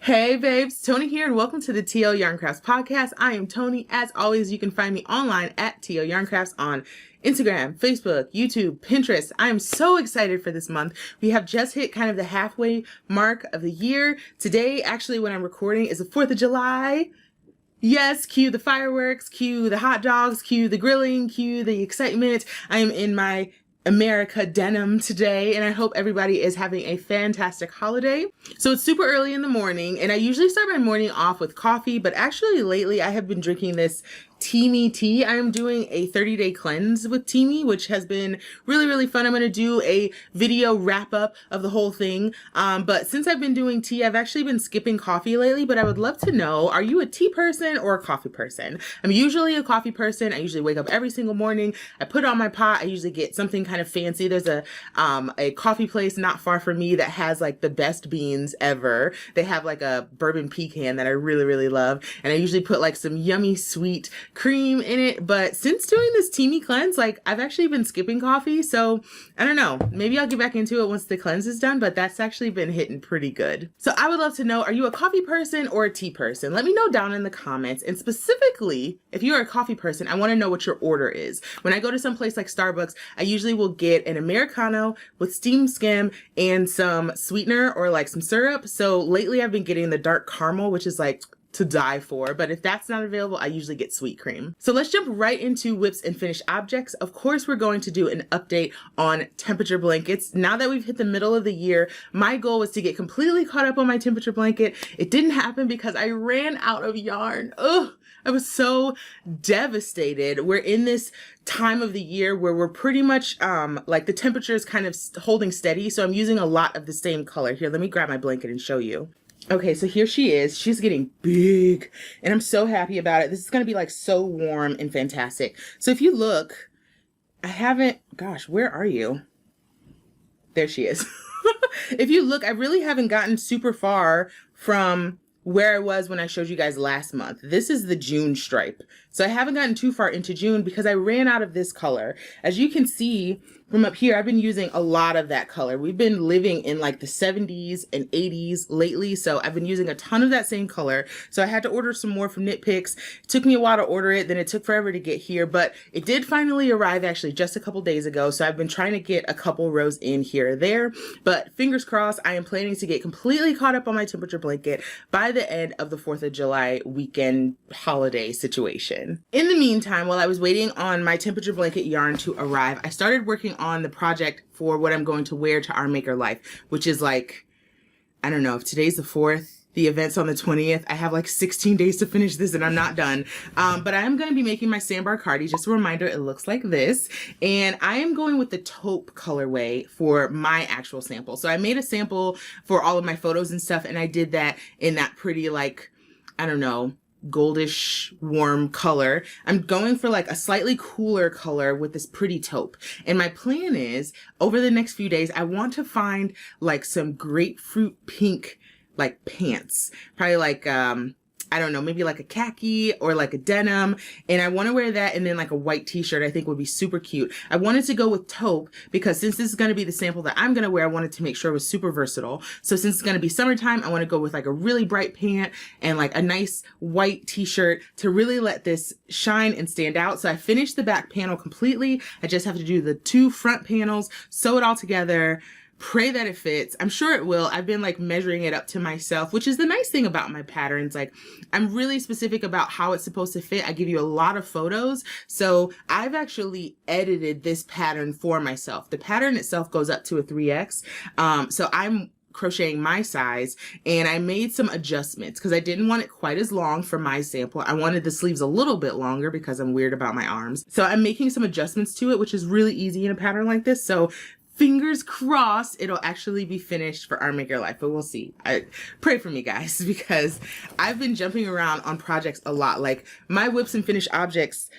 Hey babes, Tony here and welcome to the TL Yarn Crafts podcast. I am Tony. As always, you can find me online at TL Yarn Crafts on Instagram, Facebook, YouTube, Pinterest. I am so excited for this month. We have just hit kind of the halfway mark of the year. Today, actually, when I'm recording, is the 4th of July. Yes, cue the fireworks, cue the hot dogs, cue the grilling, cue the excitement. I am in my America denim today, and I hope everybody is having a fantastic holiday. So it's super early in the morning, and I usually start my morning off with coffee, but actually lately I have been drinking this TEAMI tea. I'm doing a 30-day cleanse with TEAMI, which has been really fun. I'm going to do a video wrap up of the whole thing. But since I've been doing tea, I've actually been skipping coffee lately, but I would love to know, are you a tea person or a coffee person? I'm usually a coffee person. I usually wake up every single morning. I put on my pot. I usually get something kind of fancy. There's a coffee place not far from me that has like the best beans ever. They have like a bourbon pecan that I really love. And I usually put like some yummy sweet cream in it. But since doing this TEAMI cleanse, like I've actually been skipping coffee. So I don't know, maybe I'll get back into it once the cleanse is done, but that's actually been hitting pretty good. So I would love to know, are you a coffee person or a tea person? Let me know down in the comments. And specifically, if you're a coffee person, I want to know what your order is. When I go to some place like Starbucks, I usually will get an Americano with steam skim and some sweetener or like some syrup. So lately I've been getting the dark caramel, which is like to die for, but if that's not available, I usually get sweet cream. So let's jump right into whips and finished objects. Of course, we're going to do an update on temperature blankets. Now that we've hit the middle of the year, my goal was to get completely caught up on my temperature blanket. It didn't happen because I ran out of yarn. Ugh, I was so devastated. We're in this time of the year where we're pretty much like the temperature is kind of holding steady. So I'm using a lot of the same color. Here, let me grab my blanket and show you. Okay, so here she is. She's getting big, and I'm so happy about it. This is going to be like so warm and fantastic. So if you look, I haven't, gosh, where are you? There she is. If you look, I really haven't gotten super far from where I was when I showed you guys last month. This is the June stripe. So I haven't gotten too far into June because I ran out of this color. As you can see from up here, I've been using a lot of that color. We've been living in like the 70s and 80s lately. So I've been using a ton of that same color. So I had to order some more from Nitpicks. It took me a while to order it. Then it took forever to get here, but it did finally arrive actually just a couple days ago. So I've been trying to get a couple rows in here or there, but fingers crossed, I am planning to get completely caught up on my temperature blanket by the end of the 4th of July weekend holiday situation. In the meantime, while I was waiting on my temperature blanket yarn to arrive, I started working on the project for what I'm going to wear to our Maker Life, which is like, I don't know, if today's the 4th, the event's on the 20th, I have like 16 days to finish this and I'm not done. But I am going to be making my sandbar cardi. Just a reminder, it looks like this. And I am going with the taupe colorway for my actual sample. So I made a sample for all of my photos and stuff, and I did that in that pretty like, I don't know, goldish warm color. I'm going for like a slightly cooler color with this pretty taupe. And my plan is over the next few days, I want to find like some grapefruit pink like pants, probably like I don't know, maybe like a khaki or like a denim. And I want to wear that and then like a white t-shirt I think would be super cute. I wanted to go with taupe because since this is going to be the sample that I'm going to wear, I wanted to make sure it was super versatile. So since it's going to be summertime, I want to go with like a really bright pant and like a nice white t-shirt to really let this shine and stand out. So I finished the back panel completely. I just have to do the 2 front panels, sew it all together, pray that it fits. I'm sure it will. I've been like measuring it up to myself, which is the nice thing about my patterns. Like I'm really specific about how it's supposed to fit. I give you a lot of photos. So I've actually edited this pattern for myself. The pattern itself goes up to a 3X. So I'm crocheting my size, and I made some adjustments because I didn't want it quite as long for my sample. I wanted the sleeves a little bit longer because I'm weird about my arms. So I'm making some adjustments to it, which is really easy in a pattern like this. So fingers crossed it'll actually be finished for our Maker Life, but we'll see. Pray for me, guys, because I've been jumping around on projects a lot. Like my whips and finished objects,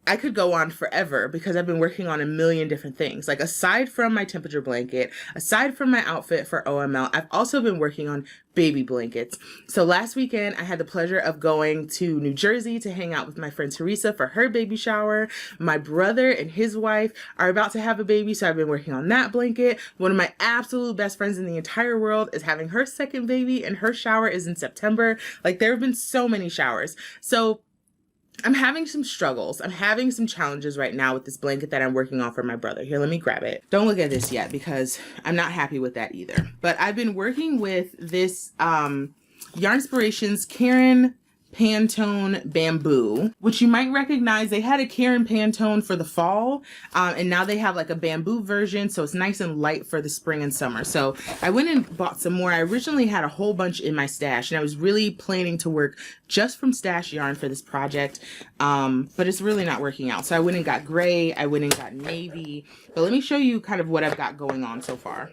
I could go on forever because I've been working on a million different things. Like aside from my temperature blanket, aside from my outfit for OML, I've also been working on baby blankets. So last weekend, I had the pleasure of going to New Jersey to hang out with my friend Teresa for her baby shower. My brother and his wife are about to have a baby, so I've been working on that blanket. One of my absolute best friends in the entire world is having her second baby, and her shower is in September. Like, there have been so many showers. So I'm having some struggles. I'm having some challenges right now with this blanket that I'm working on for my brother. Here, let me grab it. Don't look at this yet because I'm not happy with that either. But I've been working with this Yarnspirations Karen Pantone Bamboo, which you might recognize. They had a Karen Pantone for the fall, and now they have like a bamboo version, so it's nice and light for the spring and summer. So I went and bought some more. I originally had a whole bunch in my stash, and I was really planning to work just from stash yarn for this project, but it's really not working out. So I went and got gray, I went and got navy, but let me show you kind of what I've got going on so far.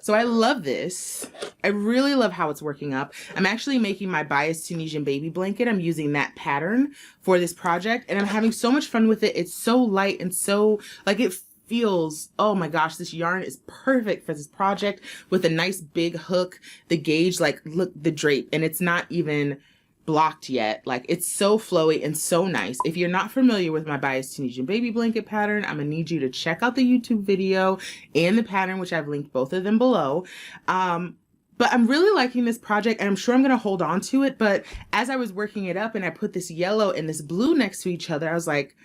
So I love this. I really love how it's working up. I'm actually making my biased Tunisian baby blanket. I'm using that pattern for this project, and I'm having so much fun with it. It's so light and so, like, it feels, oh my gosh, this yarn is perfect for this project with a nice big hook. The gauge, like, look, the drape, and it's not even blocked yet. Like, it's so flowy and so nice. If you're not familiar with my biased Tunisian baby blanket pattern, I'm gonna need you to check out the YouTube video and the pattern, which I've linked both of them below. But I'm really liking this project, and I'm sure I'm gonna hold on to it. But as I was working it up and I put this yellow and this blue next to each other, I was like,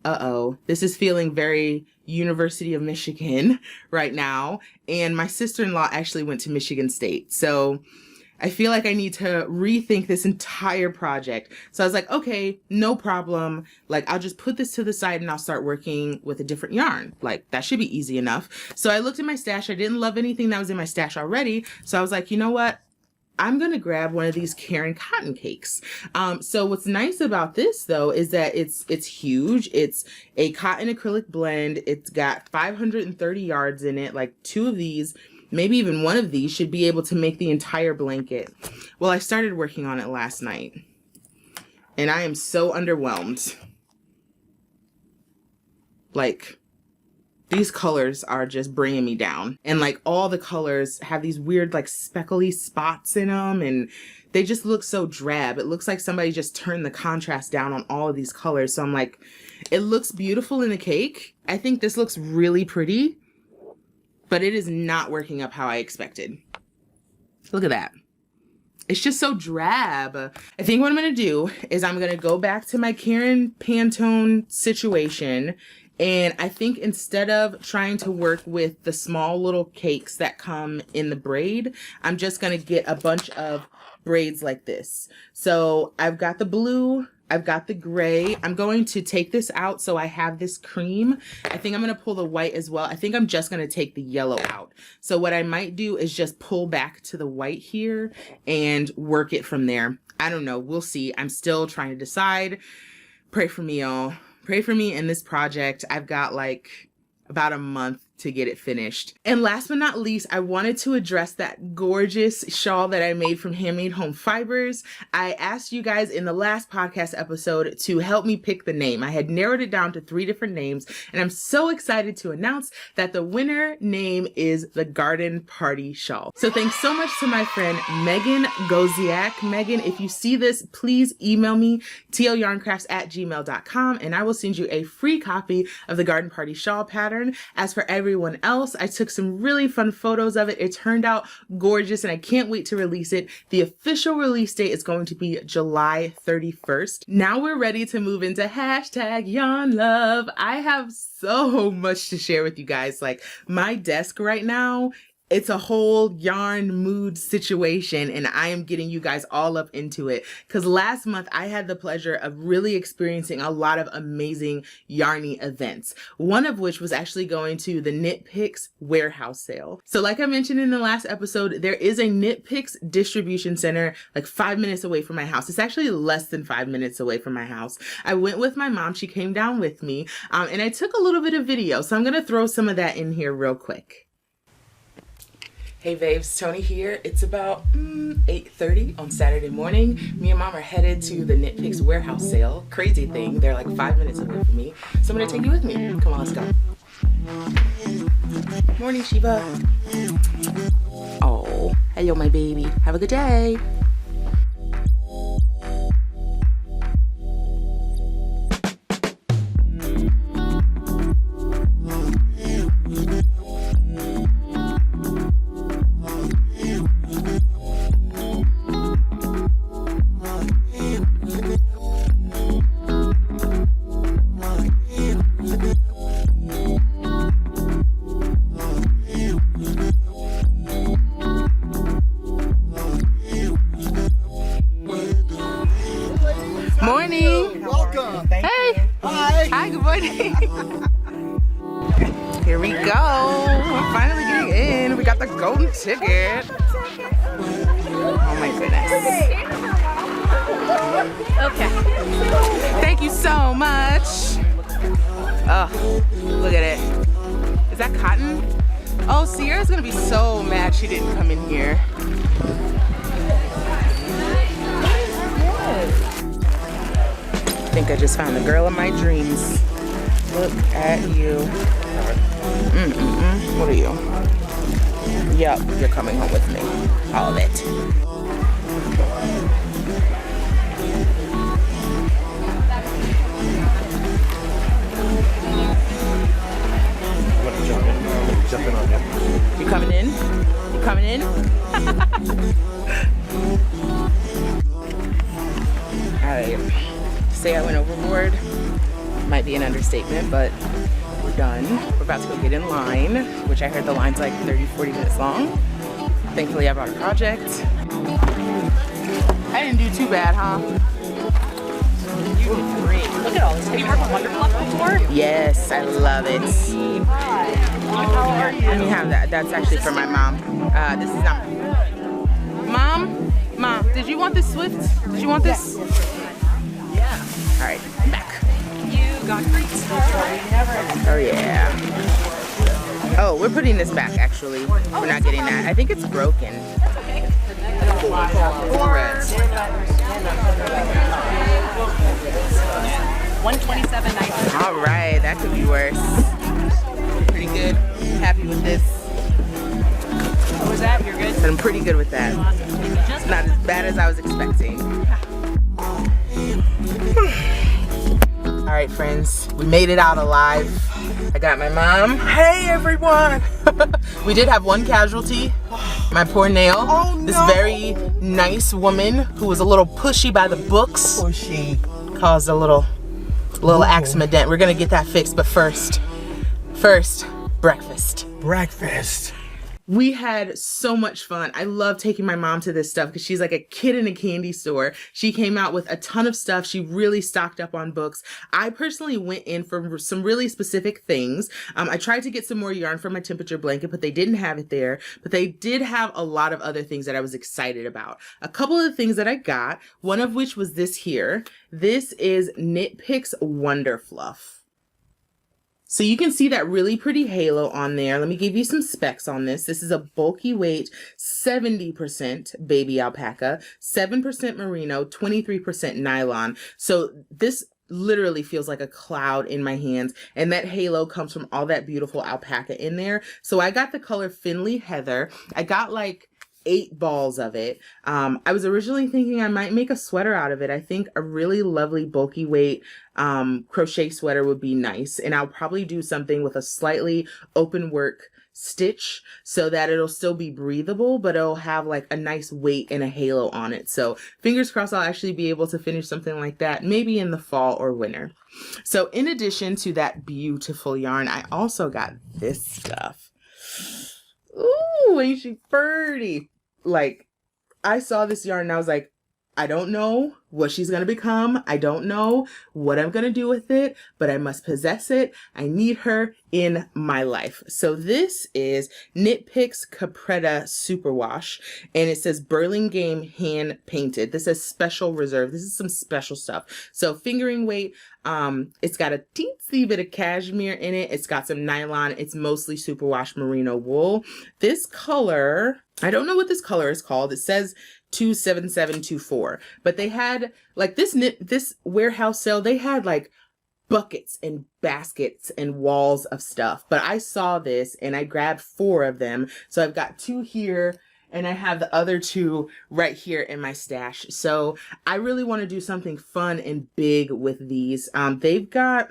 uh-oh, this is feeling very University of Michigan right now. And my sister-in-law actually went to Michigan State. So I feel like I need to rethink this entire project. So I was like, okay, no problem. Like, I'll just put this to the side and I'll start working with a different yarn. Like, that should be easy enough. So I looked at my stash. I didn't love anything that was in my stash already. So I was like, you know what? I'm going to grab one of these Karen cotton cakes. So what's nice about this though, is that it's huge. It's a cotton acrylic blend. It's got 530 yards in it. Like, 2 of these, maybe even 1 of these, should be able to make the entire blanket. Well, I started working on it last night, and I am so underwhelmed. Like, these colors are just bringing me down. And like, all the colors have these weird like speckly spots in them, and they just look so drab. It looks like somebody just turned the contrast down on all of these colors. So I'm like, it looks beautiful in the cake. I think this looks really pretty, but it is not working up how I expected. Look at that. It's just so drab. I think what I'm gonna do is I'm gonna go back to my Karen Pantone situation, and I think instead of trying to work with the small little cakes that come in the braid, I'm just gonna get a bunch of braids like this. So I've got the blue, I've got the gray. I'm going to take this out so I have this cream. I think I'm going to pull the white as well. I think I'm just going to take the yellow out. So what I might do is just pull back to the white here and work it from there. I don't know. We'll see. I'm still trying to decide. Pray for me, y'all. Pray for me in this project. I've got like about a month to get it finished. And last but not least, I wanted to address that gorgeous shawl that I made from Handmade Home Fibers. I asked you guys in the last podcast episode to help me pick the name. I had narrowed it down to 3 different names, and I'm so excited to announce that the winner name is the Garden Party Shawl. So thanks so much to my friend Megan Goziak. Megan, if you see this, please email me, tlyarncrafts@gmail.com, and I will send you a free copy of the Garden Party Shawl pattern. As for everyone else, I took some really fun photos of it. It turned out gorgeous, and I can't wait to release it. The official release date is going to be July 31st. Now we're ready to move into #YarnLove. I have so much to share with you guys. Like, my desk right now, it's a whole yarn mood situation, and I am getting you guys all up into it because last month I had the pleasure of really experiencing a lot of amazing yarny events, one of which was actually going to the Nitpicks warehouse sale. So like I mentioned in the last episode, there is a Nitpicks distribution center like 5 minutes away from my house. It's actually less than 5 minutes away from my house. I went with my mom. She came down with me, and I took a little bit of video. So I'm going to throw some of that in here real quick. Hey babes, Tony here. It's about 8:30 on Saturday morning. Me and Mom are headed to the Nitpicks warehouse sale. Crazy thing, they're like 5 minutes away from me. So I'm gonna take you with me. Come on, let's go. Morning, Shiva. Oh, hello my baby. Have a good day. Morning. Welcome. Hey. Hi. Hi, good morning. Here we go. We're finally getting in. We got the golden ticket. Oh my goodness. Okay. Thank you so much. Oh, look at it. Is that cotton? Oh, Sierra's gonna be so mad she didn't come in here. I think I just found the girl of my dreams. Look at you. What are you? Yep, you're coming home with me. All of it. Jump in on you. You coming in? You coming in? Alright. Say I went overboard. Might be an understatement, but we're done. We're about to go get in line, which I heard the line's like 30-40 minutes long. Thankfully I brought a project. I didn't do too bad, huh? You did great. Look at all this. Have you worked with Wonder Fluff before? Yes, I love it. How are you? Let me have that. That's actually for my mom. This is not. Mom, did you want this Swift? Did you want this? Yeah. All right, I'm back. You got grease. Oh yeah. Oh, we're putting this back actually. We're not getting that. I think it's broken. That's okay. $127.90. All right, that could be worse. Pretty good. Happy with this. What was that? You're good? I'm pretty good with that. Not as bad as I was expecting. All right, friends, we made it out alive. I got my mom. Hey, everyone. We did have one casualty. My poor nail. Oh, no. This very nice woman who was a little pushy by the books. Pushy. Caused a little accident. We're gonna get that fixed, but first, breakfast. Breakfast. We had so much fun. I love taking my mom to this stuff because she's like a kid in a candy store. She came out with a ton of stuff. She really stocked up on books. I personally went in for some really specific things. I tried to get some more yarn for my temperature blanket, but they didn't have it there. But they did have a lot of other things that I was excited about. A couple of the things that I got, one of which was this here. This is Nitpicks Wonder Fluff. So you can see that really pretty halo on there. Let me give you some specs on this. This is a bulky weight, 70% baby alpaca, 7% merino, 23% nylon. So this literally feels like a cloud in my hands, and that halo comes from all that beautiful alpaca in there. So I got the color Finley Heather. I got like 8 balls of it. I was originally thinking I might make a sweater out of it. I think a really lovely bulky weight crochet sweater would be nice, and I'll probably do something with a slightly open work stitch so that it'll still be breathable, but it'll have like a nice weight and a halo on it. So fingers crossed I'll actually be able to finish something like that maybe in the fall or winter. So in addition to that beautiful yarn, I also got this stuff. Ooh, ain't she pretty? Like, I saw this yarn and I was like, I don't know what she's going to become. I don't know what I'm going to do with it, but I must possess it. I need her in my life. So this is Nitpicks Capretta Superwash, and it says Burlingame hand painted. This is special reserve. This is some special stuff. So fingering weight, it's got a teensy bit of cashmere in it. It's got some nylon. It's mostly superwash merino wool. This color, I don't know what this color is called. It says 27724, but they had like this warehouse sale, they had like buckets and baskets and walls of stuff, but I saw this and I grabbed 4 of them. So I've got 2 here and I have the other 2 right here in my stash. So I really want to do something fun and big with these. They've got,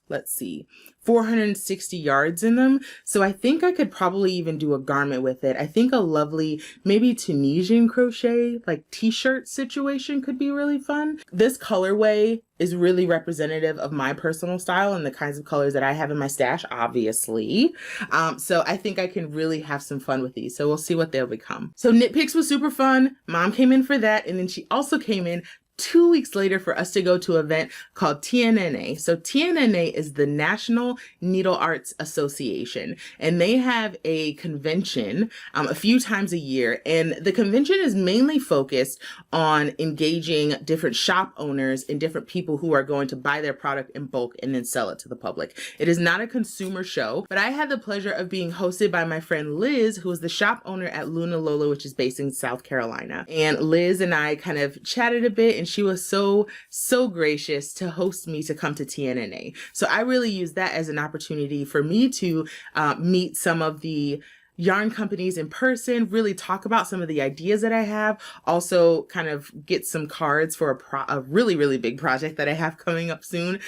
let's see, 460 yards in them. So I think I could probably even do a garment with it. I think a lovely, maybe Tunisian crochet, like t-shirt situation could be really fun. This colorway is really representative of my personal style and the kinds of colors that I have in my stash, obviously. So I think I can really have some fun with these. So we'll see what they'll become. So Nitpicks was super fun. Mom came in for that. And then she also came in 2 weeks later for us to go to an event called TNNA. So TNNA is the National Needle Arts Association, and they have a convention a few times a year. And the convention is mainly focused on engaging different shop owners and different people who are going to buy their product in bulk and then sell it to the public. It is not a consumer show, but I had the pleasure of being hosted by my friend Liz, who is the shop owner at Luna Lola, which is based in South Carolina. And Liz and I kind of chatted a bit, and she was so gracious to host me to come to TNNA. So I really used that as an opportunity for me to meet some of the yarn companies in person, really talk about some of the ideas that I have, also kind of get some cards for a really, really big project that I have coming up soon.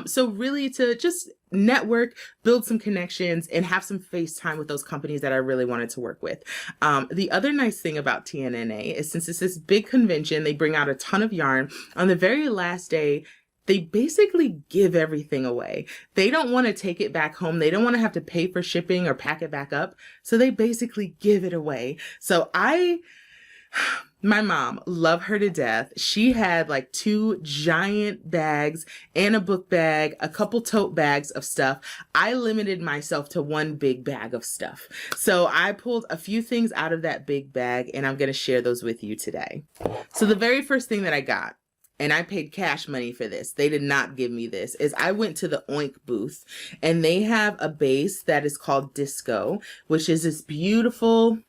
So really to just network, build some connections, and have some FaceTime with those companies that I really wanted to work with. The other nice thing about TNNA is since it's this big convention, they bring out a ton of yarn. On the very last day, they basically give everything away. They don't want to take it back home. They don't want to have to pay for shipping or pack it back up. So they basically give it away. So my mom, love her to death. She had like 2 giant bags and a book bag, a couple tote bags of stuff. I limited myself to 1 big bag of stuff. So I pulled a few things out of that big bag, and I'm going to share those with you today. So the very first thing that I got, and I paid cash money for this, they did not give me this, is I went to the Oink booth, and they have a base that is called Disco, which is this beautiful,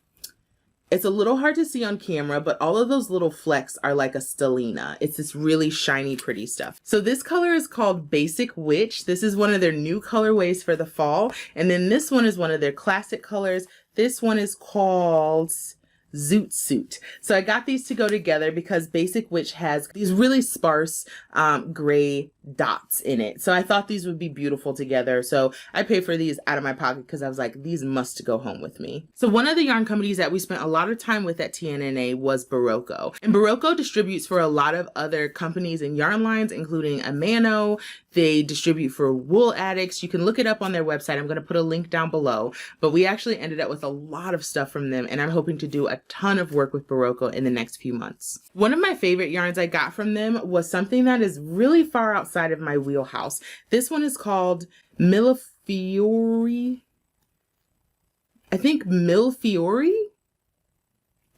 it's a little hard to see on camera, but all of those little flecks are like a stellina. It's this really shiny, pretty stuff. So this color is called Basic Witch. This is one of their new colorways for the fall. And then this one is one of their classic colors. This one is called Zoot Suit. So I got these to go together because Basic Witch has these really sparse gray dots in it. So I thought these would be beautiful together. So I paid for these out of my pocket because I was like, these must go home with me. So one of the yarn companies that we spent a lot of time with at TNNA was Barocco. And Barocco distributes for a lot of other companies and yarn lines, including Amano. They distribute for Wool Addicts. You can look it up on their website. I'm going to put a link down below. But we actually ended up with a lot of stuff from them, and I'm hoping to do a ton of work with Barocco in the next few months. One of my favorite yarns I got from them was something that is really far outside of my wheelhouse. This one is called Millefiori. I think Millefiori?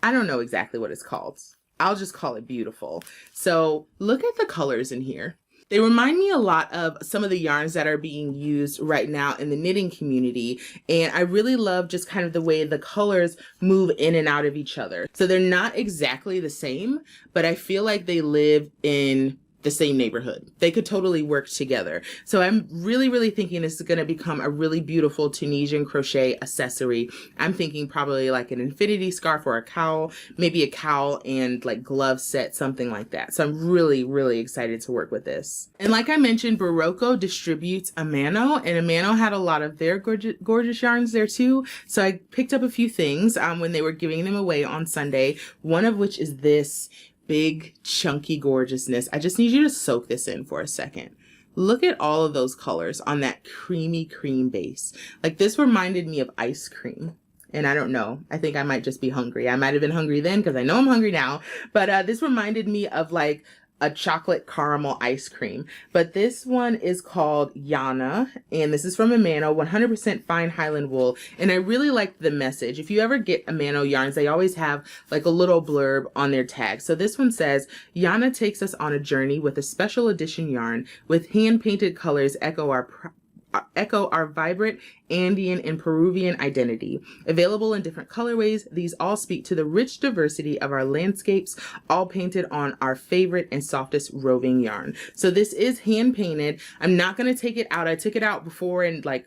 I don't know exactly what it's called. I'll just call it beautiful. So look at the colors in here. They remind me a lot of some of the yarns that are being used right now in the knitting community. And I really love just kind of the way the colors move in and out of each other. So they're not exactly the same, but I feel like they live in the same neighborhood. They could totally work together. So I'm really thinking this is going to become a really beautiful Tunisian crochet accessory. I'm thinking probably like an infinity scarf or a cowl, maybe a cowl and like glove set, something like that. So I'm really excited to work with this. And like I mentioned, Barocco distributes Amano, and Amano had a lot of their gorgeous yarns there too. So I picked up a few things when they were giving them away on Sunday, one of which is this big chunky gorgeousness. I just need you to soak this in for a second. Look at all of those colors on that creamy cream base. Like this reminded me of ice cream. And I don't know, I think I might just be hungry. I might have been hungry then because I know I'm hungry now. But this reminded me of like a chocolate caramel ice cream. But this one is called Yana, and this is from Amano, 100% fine Highland wool. And I really liked the message. If you ever get Amano yarns, they always have like a little blurb on their tag. So this one says, Yana takes us on a journey with a special edition yarn with hand-painted colors echo our vibrant Andean and Peruvian identity. Available in different colorways, these all speak to the rich diversity of our landscapes, all painted on our favorite and softest roving yarn. So this is hand painted. I'm not going to take it out. I took it out before and like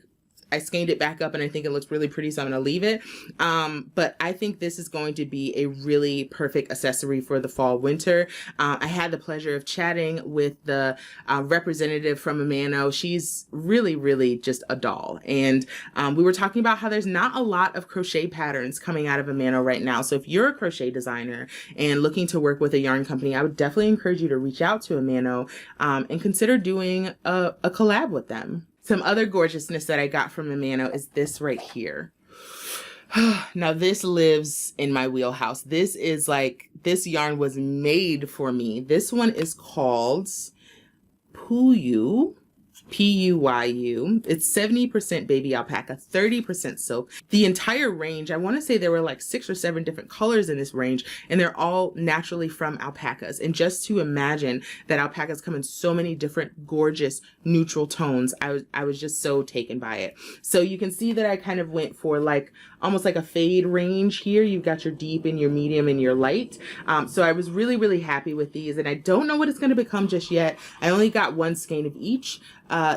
I scanned it back up and I think it looks really pretty, so I'm going to leave it. But I think this is going to be a really perfect accessory for the fall winter. I had the pleasure of chatting with the representative from Amano. She's really, really just a doll. And we were talking about how there's not a lot of crochet patterns coming out of Amano right now. So if you're a crochet designer and looking to work with a yarn company, I would definitely encourage you to reach out to Amano and consider doing a collab with them. Some other gorgeousness that I got from Amano is this right here. Now this lives in my wheelhouse. This is like, this yarn was made for me. This one is called Puyu. P-U-Y-U. It's 70% baby alpaca, 30% silk. The entire range, I want to say there were like 6 or 7 different colors in this range, and they're all naturally from alpacas. And just to imagine that alpacas come in so many different gorgeous neutral tones, I was just so taken by it. So you can see that I kind of went for like almost like a fade range here. You've got your deep and your medium and your light. So I was really, really happy with these, and I don't know what it's going to become just yet. I only got one skein of each.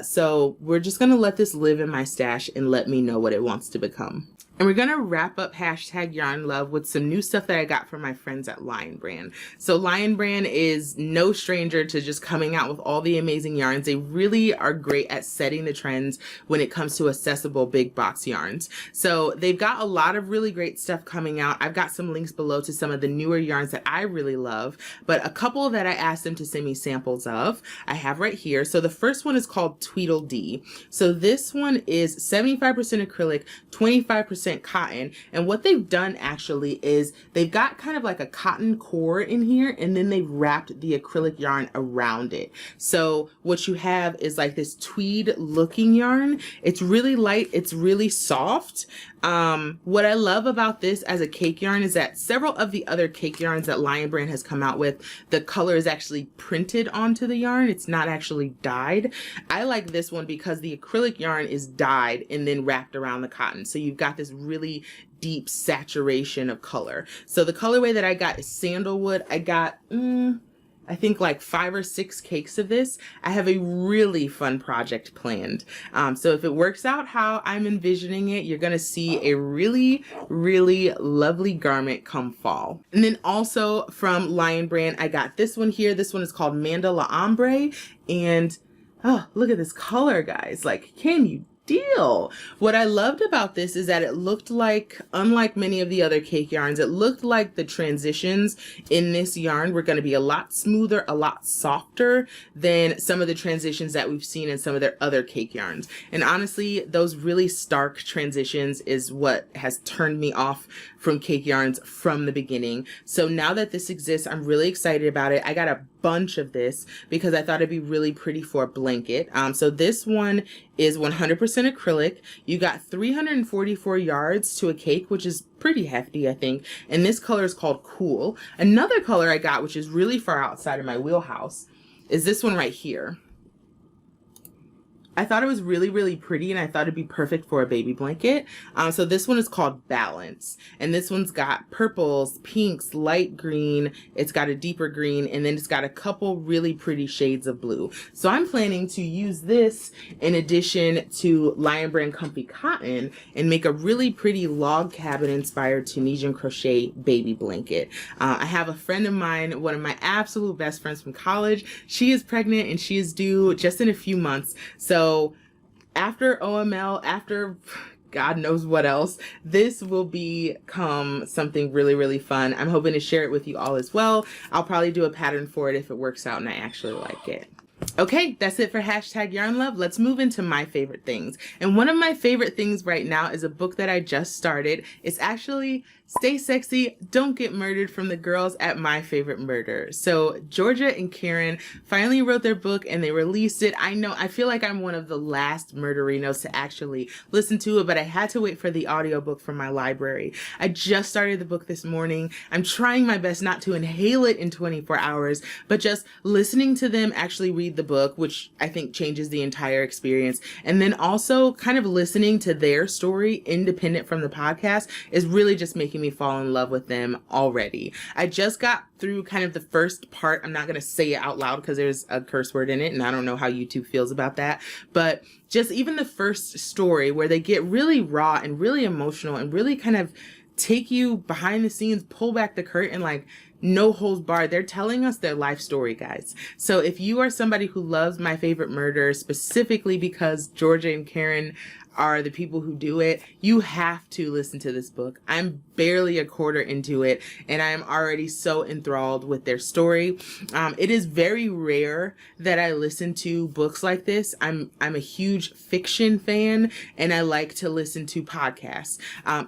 So we're just going to let this live in my stash and let me know what it wants to become. And we're going to wrap up hashtag yarn love with some new stuff that I got from my friends at Lion Brand. So Lion Brand is no stranger to just coming out with all the amazing yarns. They really are great at setting the trends when it comes to accessible big box yarns. So they've got a lot of really great stuff coming out. I've got some links below to some of the newer yarns that I really love, but a couple that I asked them to send me samples of, I have right here. So the first one is called Tweedledee. So this one is 75% acrylic, 25% cotton, and what they've done actually is they've got kind of like a cotton core in here, and then they've wrapped the acrylic yarn around it. So what you have is like this tweed looking yarn. It's really light, it's really soft. What I love about this as a cake yarn is that several of the other cake yarns that Lion Brand has come out with, the color is actually printed onto the yarn. It's not actually dyed. I like this one because the acrylic yarn is dyed and then wrapped around the cotton. So you've got this really deep saturation of color. So the colorway that I got is sandalwood. I got, I think like 5 or 6 cakes of this. I have a really fun project planned. So if it works out how I'm envisioning it, you're gonna see a really, really lovely garment come fall. And then also from Lion Brand, I got this one here. This one is called Mandala Ombre. And oh, look at this color, guys. Like, can you deal? What I loved about this is that it looked like, unlike many of the other cake yarns, it looked like the transitions in this yarn were going to be a lot smoother, a lot softer than some of the transitions that we've seen in some of their other cake yarns. And honestly, those really stark transitions is what has turned me off from cake yarns from the beginning. So now that this exists, I'm really excited about it. I got a bunch of this because I thought it'd be really pretty for a blanket. So this one is 100% acrylic. You got 344 yards to a cake, which is pretty hefty, I think. And this color is called Cool. Another color I got, which is really far outside of my wheelhouse, is this one right here. I thought it was really, really pretty, and I thought it'd be perfect for a baby blanket. So this one is called Balance, and this one's got purples, pinks, light green, it's got a deeper green, and then it's got a couple really pretty shades of blue. So I'm planning to use this in addition to Lion Brand Comfy Cotton and make a really pretty log cabin inspired Tunisian crochet baby blanket. I have a friend of mine, one of my absolute best friends from college. She is pregnant and she is due just in a few months. So after OML, after God knows what else, this will become something really, really fun. I'm hoping to share it with you all as well. I'll probably do a pattern for it if it works out and I actually like it. Okay, that's it for hashtag yarn love. Let's move into my favorite things. And one of my favorite things right now is a book that I just started. It's actually Stay Sexy, Don't Get Murdered from the girls at My Favorite Murder. So Georgia and Karen finally wrote their book and they released it. I feel like I'm one of the last murderinos to actually listen to it, but I had to wait for the audiobook from my library. I just started the book this morning. I'm trying my best not to inhale it in 24 hours, but just listening to them actually read the book, which I think changes the entire experience. And then also kind of listening to their story independent from the podcast is really just making me fall in love with them already. I just got through kind of the first part. I'm not going to say it out loud because there's a curse word in it and I don't know how YouTube feels about that, but just even the first story where they get really raw and really emotional and really kind of take you behind the scenes, pull back the curtain, like no holds barred. They're telling us their life story, guys. So if you are somebody who loves My Favorite Murder, specifically because Georgia and Karen are the people who do it, you have to listen to this book. I'm barely a quarter into it and I am already so enthralled with their story. It is very rare that I listen to books like this. I'm a huge fiction fan and I like to listen to podcasts.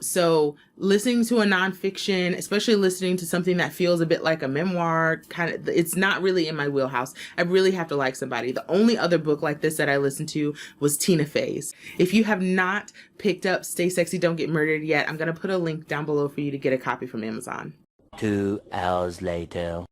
So listening to a nonfiction, especially listening to something that feels a bit like a memoir, it's not really in my wheelhouse. I really have to like somebody. The only other book like this that I listened to was Tina Fey's. If you have not picked up Stay Sexy, Don't Get Murdered yet, I'm going to put a link down below for you to get a copy from Amazon. 2 hours later.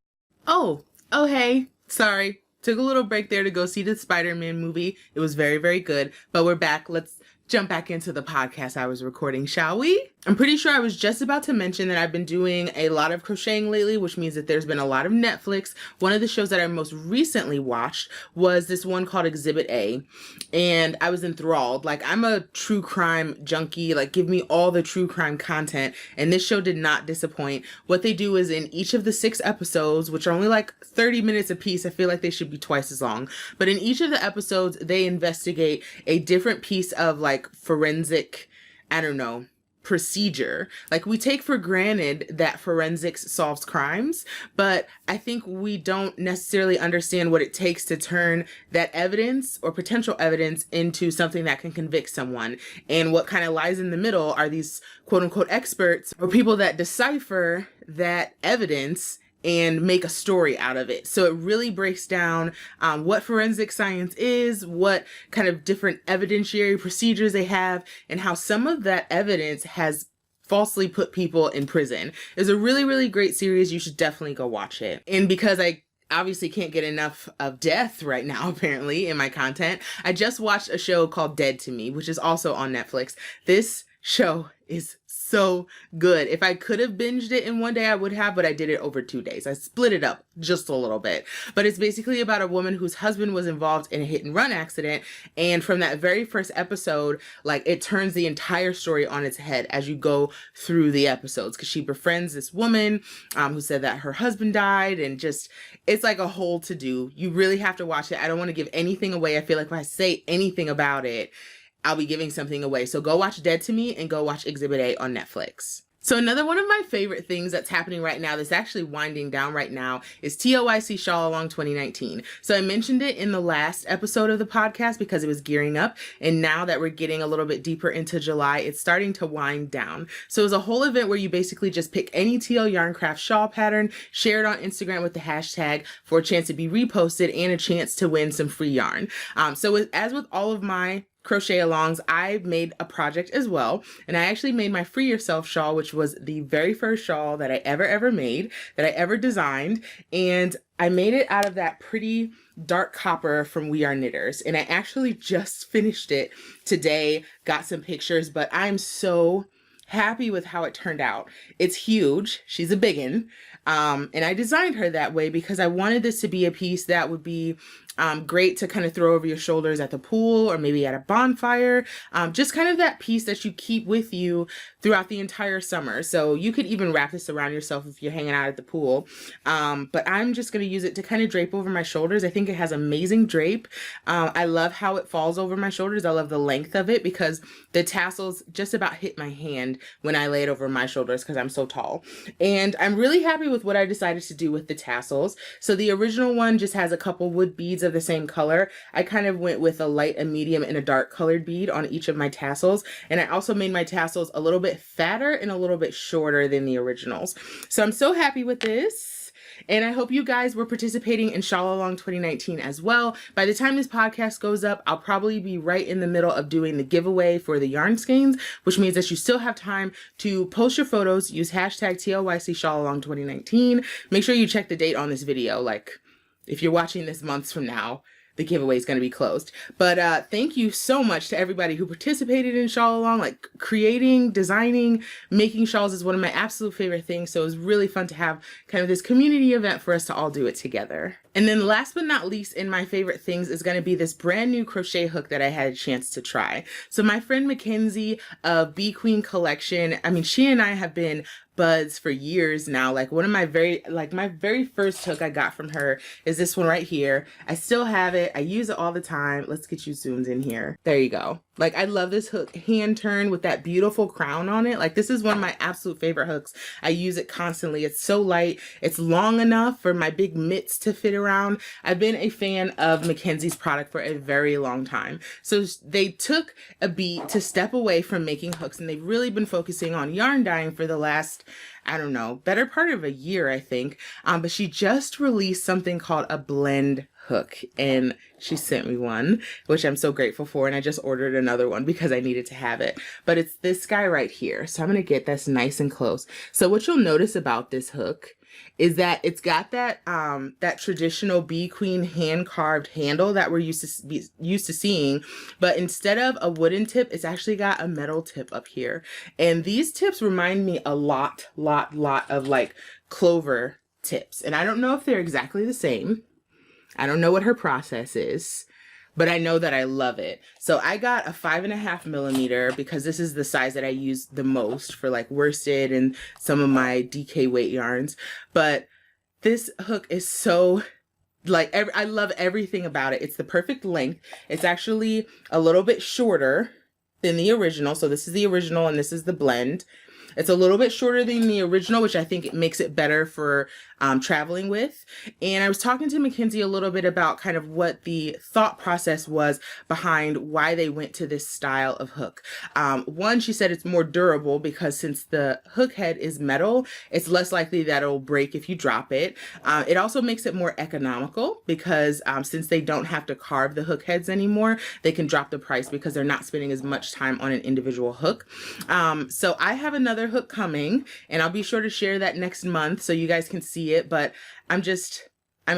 Oh, hey, sorry. Took a little break there to go see the Spider-Man movie. It was very, very good, but we're back. Let's jump back into the podcast I was recording, shall we? I'm pretty sure I was just about to mention that I've been doing a lot of crocheting lately, which means that there's been a lot of Netflix. One of the shows that I most recently watched was this one called Exhibit A, and I was enthralled. Like, I'm a true crime junkie, like give me all the true crime content, and this show did not disappoint. What they do is in each of the 6 episodes, which are only like 30 minutes a piece, I feel like they should be twice as long, but in each of the episodes, they investigate a different piece of like forensic, I don't know, procedure. Like, we take for granted that forensics solves crimes, but I think we don't necessarily understand what it takes to turn that evidence or potential evidence into something that can convict someone. And what kind of lies in the middle are these quote unquote experts or people that decipher that evidence and make a story out of it. So it really breaks down what forensic science is, what kind of different evidentiary procedures they have, and how some of that evidence has falsely put people in prison. It's a really, really great series. You should definitely go watch it. And because I obviously can't get enough of death right now, apparently, in my content, I just watched a show called Dead to Me, which is also on Netflix. This show is so good. If I could have binged it in one day, I would have, but I did it over 2 days. I split it up just a little bit. But it's basically about a woman whose husband was involved in a hit and run accident. And from that very first episode, like, it turns the entire story on its head as you go through the episodes. Because she befriends this woman who said that her husband died, and just, it's like a whole to-do. You really have to watch it. I don't want to give anything away. I feel like if I say anything about it, I'll be giving something away. So go watch Dead to Me and go watch Exhibit A on Netflix. So another one of my favorite things that's happening right now, that's actually winding down right now, is TLYC Shawl Along 2019. So I mentioned it in the last episode of the podcast because it was gearing up. And now that we're getting a little bit deeper into July, it's starting to wind down. So it was a whole event where you basically just pick any TL Yarncraft shawl pattern, share it on Instagram with the hashtag for a chance to be reposted and a chance to win some free yarn. As with all of my crochet alongs, I made a project as well, and I actually made my Free Yourself shawl, which was the very first shawl that I ever made, that I ever designed, and I made it out of that pretty dark copper from We Are Knitters, and I actually just finished it today, got some pictures, but I'm so happy with how it turned out. It's huge. She's a biggin'. And I designed her that way because I wanted this to be a piece that would be great to kind of throw over your shoulders at the pool or maybe at a bonfire. Just kind of that piece that you keep with you throughout the entire summer. So you could even wrap this around yourself if you're hanging out at the pool. But I'm just going to use it to kind of drape over my shoulders. I think it has amazing drape. I love how it falls over my shoulders. I love the length of it because the tassels just about hit my hand when I lay it over my shoulders because I'm so tall. And I'm really happy with what I decided to do with the tassels. So the original one just has a couple wood beads of the same color, I kind of went with a light, a medium, and a dark colored bead on each of my tassels. And I also made my tassels a little bit fatter and a little bit shorter than the originals. So I'm so happy with this. And I hope you guys were participating in Shawl Along 2019 as well. By the time this podcast goes up, I'll probably be right in the middle of doing the giveaway for the yarn skeins, which means that you still have time to post your photos, use hashtag TLYC Shawl Along 2019. Make sure you check the date on this video. Like, if you're watching this months from now, the giveaway is going to be closed. But thank you so much to everybody who participated in Shawl Along. Like, creating, designing, making shawls is one of my absolute favorite things. So it was really fun to have kind of this community event for us to all do it together. And then last but not least, in my favorite things is going to be this brand new crochet hook that I had a chance to try. So my friend Mackenzie of Bee Queen Collection, I mean, she and I have been buds for years now. Like, one of my very first hook I got from her is this one right here. I still have it. I use it all the time. Let's get you zoomed in here. There you go. Like, I love this hook, hand turned with that beautiful crown on it. Like, this is one of my absolute favorite hooks. I use it constantly. It's so light. It's long enough for my big mitts to fit around. I've been a fan of Mackenzie's product for a very long time. So they took a beat to step away from making hooks, and they've really been focusing on yarn dyeing for the last, I don't know, better part of a year, I think. But she just released something called a blend hook, and she sent me one, which I'm so grateful for, and I just ordered another one because I needed to have it. But it's this guy right here, so I'm going to get this nice and close. So what you'll notice about this hook is that it's got that that traditional Bee Queen hand carved handle that we're used to seeing, but instead of a wooden tip, it's actually got a metal tip up here. And these tips remind me a lot of like clover tips, and I don't know if they're exactly the same. I don't know what her process is, but I know that I love it. So I got a 5.5 millimeter because this is the size that I use the most for like worsted and some of my DK weight yarns. But this hook is so, like, I love everything about it. It's the perfect length. It's actually a little bit shorter than the original. So this is the original and this is the blend. It's a little bit shorter than the original, which I think it makes it better for traveling with. And I was talking to Mackenzie a little bit about kind of what the thought process was behind why they went to this style of hook. One, she said it's more durable because since the hook head is metal, it's less likely that it'll break if you drop it. It also makes it more economical because since they don't have to carve the hook heads anymore, they can drop the price because they're not spending as much time on an individual hook. So I have another hook coming, and I'll be sure to share that next month so you guys can see it, but I'm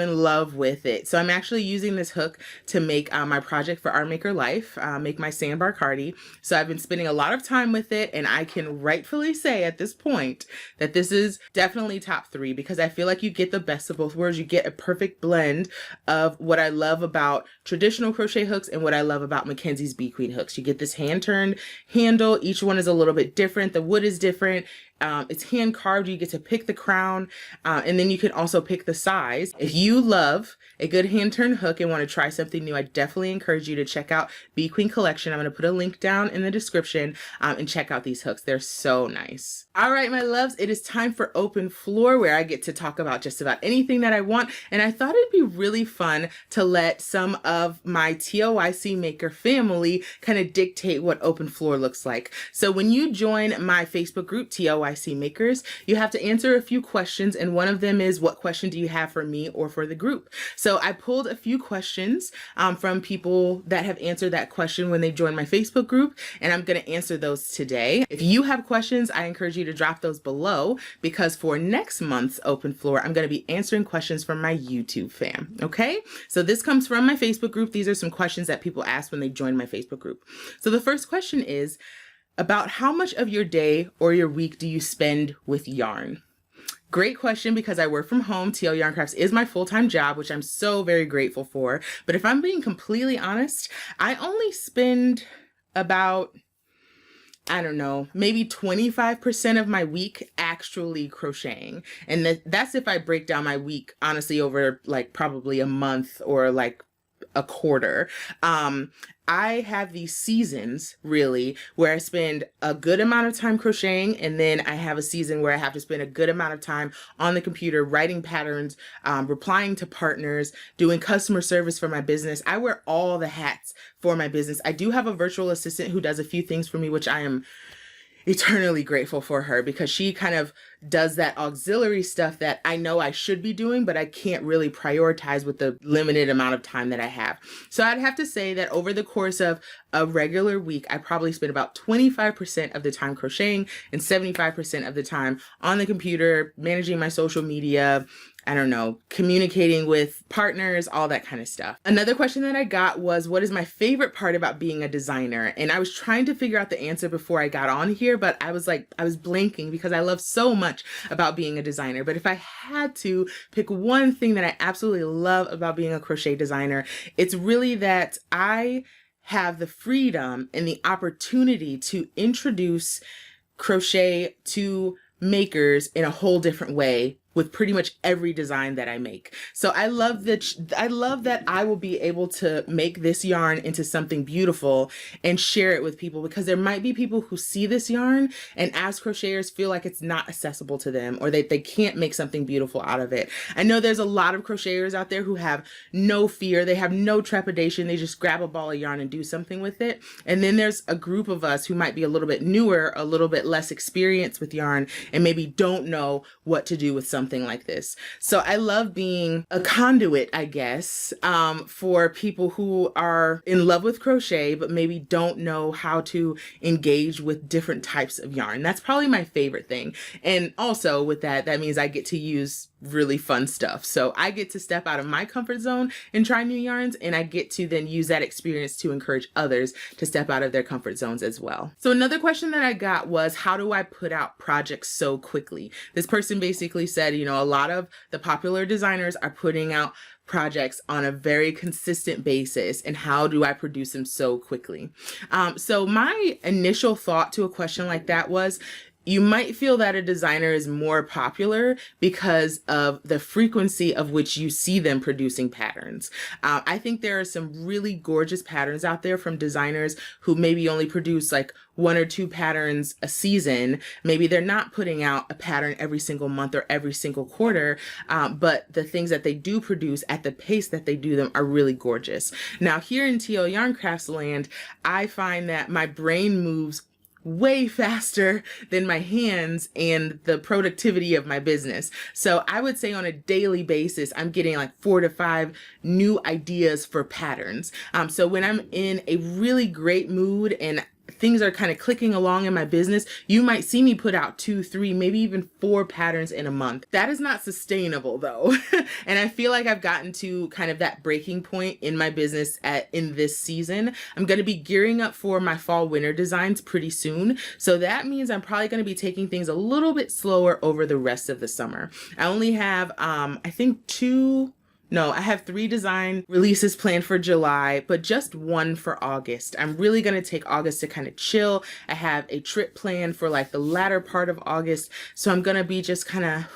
in love with it. So I'm actually using this hook to make my project for Art Maker Life, make my sandbar cardi. So I've been spending a lot of time with it, and I can rightfully say at this point that this is definitely top 3 because I feel like you get the best of both worlds. You get a perfect blend of what I love about traditional crochet hooks and what I love about Mackenzie's Bee Queen hooks. You get this hand-turned handle. Each one is a little bit different. The wood is different. It's hand carved. You get to pick the crown, and then you can also pick the size. If you love a good hand turn hook and want to try something new, I definitely encourage you to check out Bee Queen Collection. I'm going to put a link down in the description and check out these hooks. They're so nice. All right, my loves, it is time for Open Floor, where I get to talk about just about anything that I want. And I thought it'd be really fun to let some of my TLYC maker family kind of dictate what Open Floor looks like. So when you join my Facebook group, TLYC Makers, you have to answer a few questions, and one of them is, what question do you have for me or for the group? So I pulled a few questions from people that have answered that question when they joined my Facebook group, and I'm going to answer those today. If you have questions, I encourage you to drop those below, because for next month's Open Floor, I'm going to be answering questions from my YouTube fam. Okay, so this comes from my Facebook group. These are some questions that people asked when they joined my Facebook group. So the first question is about how much of your day or your week do you spend with yarn? Great question, because I work from home. TL Yarn Crafts is my full-time job, which I'm so very grateful for. But if I'm being completely honest, I only spend about, I don't know, maybe 25% of my week actually crocheting. And that's if I break down my week, honestly, over like probably a month or like a quarter. I have these seasons really where I spend a good amount of time crocheting, and then I have a season where I have to spend a good amount of time on the computer writing patterns, replying to partners, doing customer service for my business. I wear all the hats for my business. I do have a virtual assistant who does a few things for me, which I am eternally grateful for her, because she kind of does that auxiliary stuff that I know I should be doing, but I can't really prioritize with the limited amount of time that I have. So I'd have to say that over the course of a regular week, I probably spend about 25% of the time crocheting and 75% of the time on the computer, managing my social media, I don't know, communicating with partners, all that kind of stuff. Another question that I got was, what is my favorite part about being a designer? And I was trying to figure out the answer before I got on here, but I was blanking because I love so much about being a designer. But if I had to pick one thing that I absolutely love about being a crochet designer, it's really that I have the freedom and the opportunity to introduce crochet to makers in a whole different way with pretty much every design that I make. So I love that I will be able to make this yarn into something beautiful and share it with people, because there might be people who see this yarn and as crocheters feel like it's not accessible to them, or they can't make something beautiful out of it. I know there's a lot of crocheters out there who have no fear, they have no trepidation, they just grab a ball of yarn and do something with it. And then there's a group of us who might be a little bit newer, a little bit less experienced with yarn, and maybe don't know what to do with something like this. So I love being a conduit, I guess, for people who are in love with crochet, but maybe don't know how to engage with different types of yarn. That's probably my favorite thing. And also with that means I get to use really fun stuff. So I get to step out of my comfort zone and try new yarns, and I get to then use that experience to encourage others to step out of their comfort zones as well. So another question that I got was, how do I put out projects so quickly? This person basically said, you know, a lot of the popular designers are putting out projects on a very consistent basis, and how do I produce them so quickly? So my initial thought to a question like that was, you might feel that a designer is more popular because of the frequency of which you see them producing patterns. I think there are some really gorgeous patterns out there from designers who maybe only produce like 1 or 2 patterns a season. Maybe they're not putting out a pattern every single month or every single quarter, but the things that they do produce at the pace that they do them are really gorgeous. Now here in TL Yarn Crafts land, I find that my brain moves way faster than my hands and the productivity of my business. So I would say on a daily basis, I'm getting like 4 to 5 new ideas for patterns. So when I'm in a really great mood and things are kind of clicking along in my business, you might see me put out 2, 3, maybe even 4 patterns in a month. That is not sustainable though. And I feel like I've gotten to kind of that breaking point in my business in this season. I'm going to be gearing up for my fall winter designs pretty soon. So that means I'm probably going to be taking things a little bit slower over the rest of the summer. I only have, I think I have 3 design releases planned for July, but just 1 for August. I'm really going to take August to kind of chill. I have a trip planned for like the latter part of August. So I'm going to be just kind of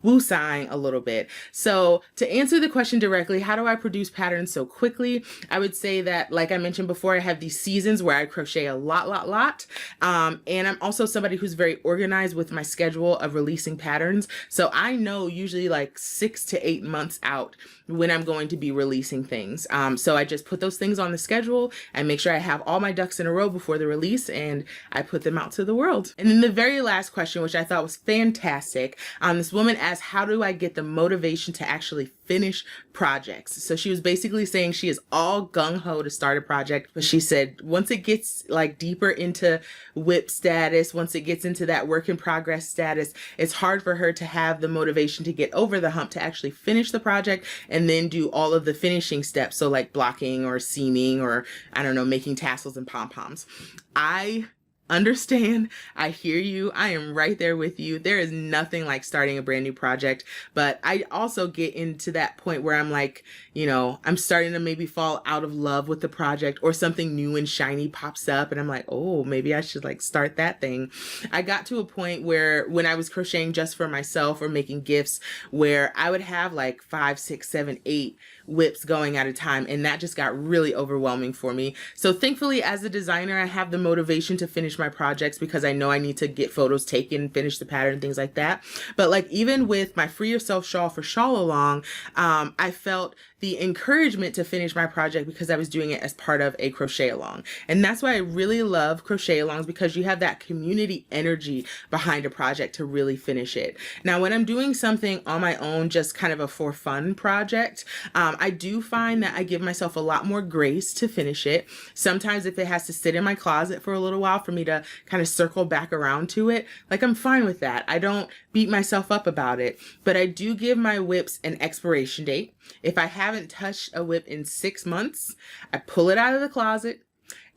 woo-sighing a little bit. So to answer the question directly, how do I produce patterns so quickly? I would say that, like I mentioned before, I have these seasons where I crochet a lot. And I'm also somebody who's very organized with my schedule of releasing patterns. So I know usually like 6 to 8 months out when I'm going to be releasing things. So I just put those things on the schedule and make sure I have all my ducks in a row before the release, and I put them out to the world. And then the very last question, which I thought was fantastic, this woman asked, how do I get the motivation to actually finish projects? So she was basically saying she is all gung-ho to start a project, but she said once it gets like deeper into WIP status, once it gets into that work in progress status, it's hard for her to have the motivation to get over the hump to actually finish the project and then do all of the finishing steps. So like blocking or seaming or, I don't know, making tassels and pom-poms. I understand. I hear you. I am right there with you. There is nothing like starting a brand new project, but I also get into that point where I'm like, I'm starting to maybe fall out of love with the project, or something new and shiny pops up and I'm like, oh, maybe I should like start that thing. I got to a point where when I was crocheting just for myself or making gifts, where I would have like 5, 6, 7, 8 whips going at a time, and that just got really overwhelming for me. So thankfully, as a designer, I have the motivation to finish my projects because I know I need to get photos taken, finish the pattern, things like that. But like even with my Free Yourself shawl for Shawl Along, I felt the encouragement to finish my project because I was doing it as part of a crochet along. And that's why I really love crochet alongs, because you have that community energy behind a project to really finish it. Now, when I'm doing something on my own, just kind of a for fun project, I do find that I give myself a lot more grace to finish it. Sometimes if it has to sit in my closet for a little while for me to kind of circle back around to it, like I'm fine with that. I don't beat myself up about it, but I do give my whips an expiration date. If I haven't touched a whip in 6 months, I pull it out of the closet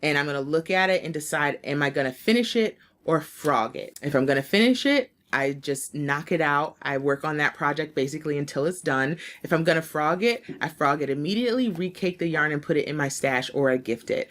and I'm going to look at it and decide, am I going to finish it or frog it? If I'm going to finish it, I just knock it out. I work on that project basically until it's done. If I'm going to frog it, I frog it immediately, recake the yarn and put it in my stash, or I gift it.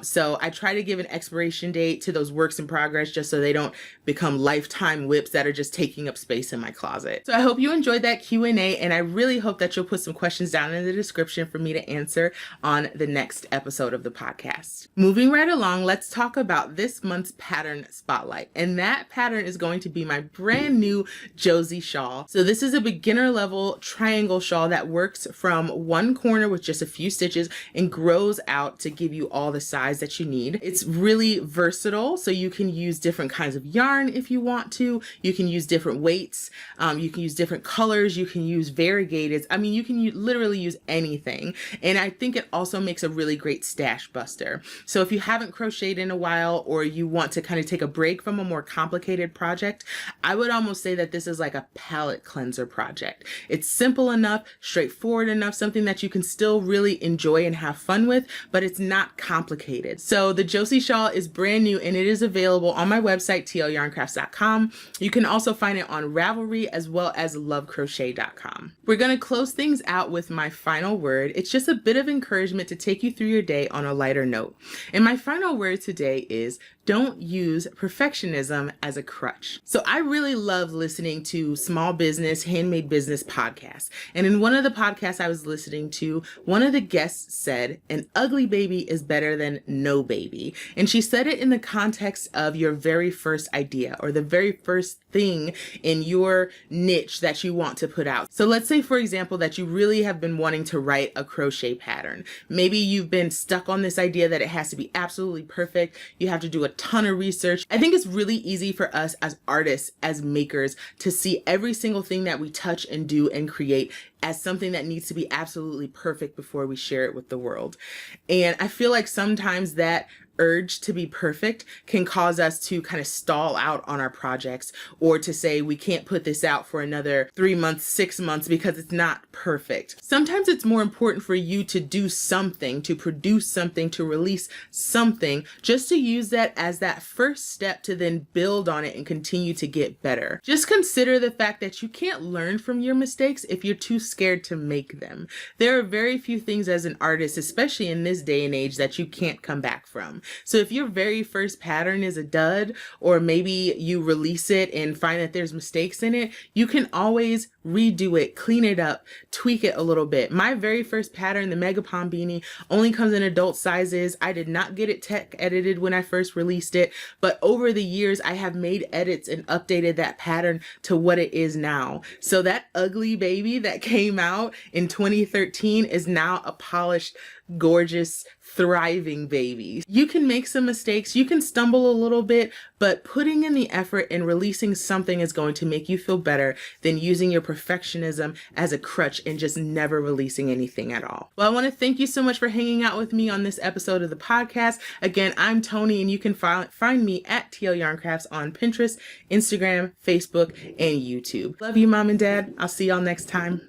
So I try to give an expiration date to those works in progress just so they don't become lifetime whips that are just taking up space in my closet. So I hope you enjoyed that Q&A, and I really hope that you'll put some questions down in the description for me to answer on the next episode of the podcast. Moving right along, let's talk about this month's pattern spotlight. And that pattern is going to be my brand new Josie shawl. So this is a beginner level triangle shawl that works from one corner with just a few stitches and grows out to give you all the size that you need. It's really versatile, so you can use different kinds of yarn if you want to. You can use different weights. You can use different colors. You can use variegated. I mean, you can literally use anything. And I think it also makes a really great stash buster. So if you haven't crocheted in a while, or you want to kind of take a break from a more complicated project, I would almost say that this is like a palette cleanser project. It's simple enough, straightforward enough, something that you can still really enjoy and have fun with, but it's not complicated. So the Josie shawl is brand new and it is available on my website, tlyarncrafts.com. You can also find it on Ravelry as well as lovecrochet.com. We're going to close things out with my final word. It's just a bit of encouragement to take you through your day on a lighter note. And my final word today is, don't use perfectionism as a crutch. So I really love listening to small business, handmade business podcasts. And in one of the podcasts I was listening to, one of the guests said, an ugly baby is better than no baby. And she said it in the context of your very first idea, or the very first thing in your niche that you want to put out. So let's say, for example, that you really have been wanting to write a crochet pattern. Maybe you've been stuck on this idea that it has to be absolutely perfect. You have to do a ton of research. I think it's really easy for us as artists, as makers, to see every single thing that we touch and do and create as something that needs to be absolutely perfect before we share it with the world. And I feel like sometimes that urge to be perfect can cause us to kind of stall out on our projects, or to say we can't put this out for another 3 months, 6 months because it's not perfect. Sometimes it's more important for you to do something, to produce something, to release something, just to use that as that first step to then build on it and continue to get better. Just consider the fact that you can't learn from your mistakes if you're too scared to make them. There are very few things as an artist, especially in this day and age, that you can't come back from. So if your very first pattern is a dud, or maybe you release it and find that there's mistakes in it, you can always redo it, clean it up, tweak it a little bit. My very first pattern, the Mega Palm Beanie, only comes in adult sizes. I did not get it tech edited when I first released it, but over the years I have made edits and updated that pattern to what it is now. So that ugly baby that came out in 2013 is now a polished, gorgeous, thriving baby. You can make some mistakes, you can stumble a little bit, but putting in the effort and releasing something is going to make you feel better than using your perfectionism as a crutch and just never releasing anything at all. Well, I want to thank you so much for hanging out with me on this episode of the podcast. Again, I'm Tony, and you can find me at TL Yarn Crafts on Pinterest, Instagram, Facebook, and YouTube. Love you, Mom and Dad. I'll see y'all next time.